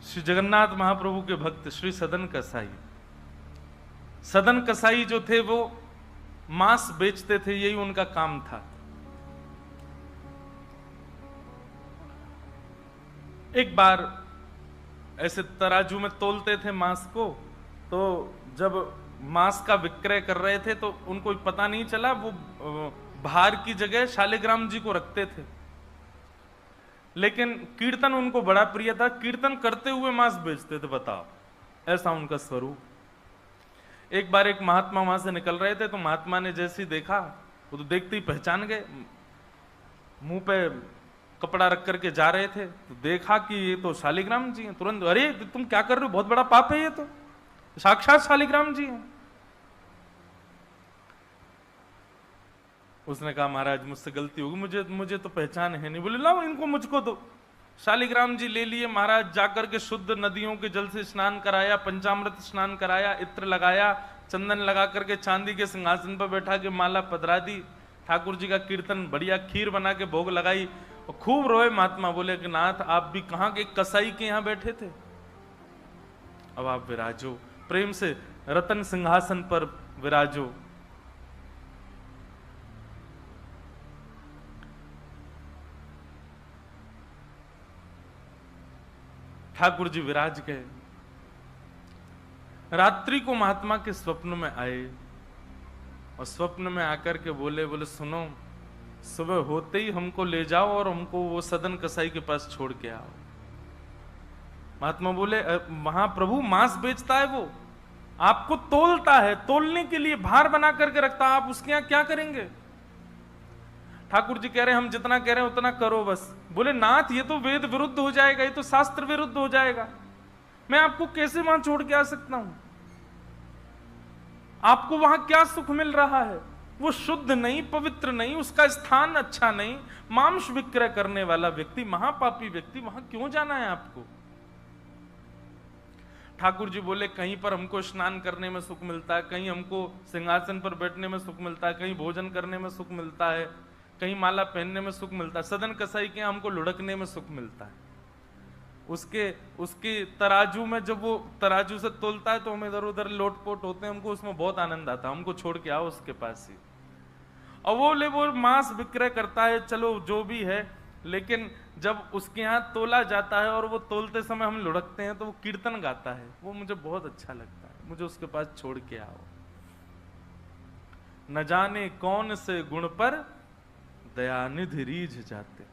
श्री जगन्नाथ महाप्रभु के भक्त श्री सदन कसाई, सदन कसाई जो थे वो मांस बेचते थे, यही उनका काम था। एक बार ऐसे तराजू में तोलते थे मांस को, तो जब मांस का विक्रय कर रहे थे तो उनको पता नहीं चला, वो भार की जगह शालिग्राम जी को रखते थे। लेकिन कीर्तन उनको बड़ा प्रिय था, कीर्तन करते हुए मांस बेचते थे। बताओ, ऐसा उनका स्वरूप। एक बार एक महात्मा वहां से निकल रहे थे, तो महात्मा ने जैसे ही देखा, वो तो देखते ही पहचान गए, मुंह पे कपड़ा रख करके जा रहे थे, तो देखा कि ये तो शालिग्राम जी हैं। तुरंत, अरे तुम क्या कर रहे हो, बहुत बड़ा पाप है, ये तो साक्षात शालिग्राम जी हैं। उसने कहा महाराज मुझसे गलती होगी, मुझे तो पहचान है नहीं। बोले लाओ इनको मुझको दो। शालिग्राम जी ले लिए महाराज, जाकर के शुद्ध नदियों के जल से स्नान कराया, पंचामृत स्नान कराया, इत्र लगाया, चंदन लगा करके चांदी के सिंहासन पर बैठा के माला पधरा दी, ठाकुर जी का कीर्तन, बढ़िया खीर बना के भोग लगाई, और खूब रोए महात्मा। बोले कि नाथ आप भी कहां के कसाई के यहां बैठे थे, अब आप विराजो, प्रेम से रतन सिंहासन पर विराजो। ठाकुर जी विराज गए। रात्रि को महात्मा के स्वप्न में आए, और स्वप्न में आकर के बोले सुनो, सुबह होते ही हमको ले जाओ और हमको वो सदन कसाई के पास छोड़ के आओ। महात्मा बोले वहां प्रभु मांस बेचता है, वो आपको तोलता है, तोलने के लिए भार बना करके रखता है, आप उसके यहां क्या करेंगे। ठाकुर जी कह रहे हैं हम जितना कह रहे हैं उतना करो बस। बोले नाथ ये तो वेद विरुद्ध हो जाएगा, ये तो शास्त्र विरुद्ध हो जाएगा, मैं आपको कैसे वहां छोड़ के आ सकता हूं। आपको वहां क्या सुख मिल रहा है, वो शुद्ध नहीं, पवित्र नहीं, उसका स्थान अच्छा नहीं, मांस विक्रय करने वाला व्यक्ति, महापापी व्यक्ति, वहां क्यों जाना है आपको। ठाकुर जी बोले कहीं पर हमको स्नान करने में सुख मिलता है, कहीं हमको सिंहासन पर बैठने में सुख मिलता है, कहीं भोजन करने में सुख मिलता है, कहीं माला पहनने में सुख मिलता है, सदन कसाई के हमको लुढ़कने में सुख मिलता है। उसके तराजू में जब वो तराजू से तोलता है तो हम इधर उधर लोटपोट होते हैं, हमको उसमें बहुत आनंद आता है, हमको छोड़ के आओ उसके पास ही। और वो मांस विक्रय करता है, चलो जो भी है, लेकिन जब उसके यहाँ तोला जाता है और वो तोलते समय हम लुढ़कते हैं तो वो कीर्तन गाता है, वो मुझे बहुत अच्छा लगता है, मुझे उसके पास छोड़ के आओ। न जाने कौन से गुण पर दयानिधि रीझ जाते।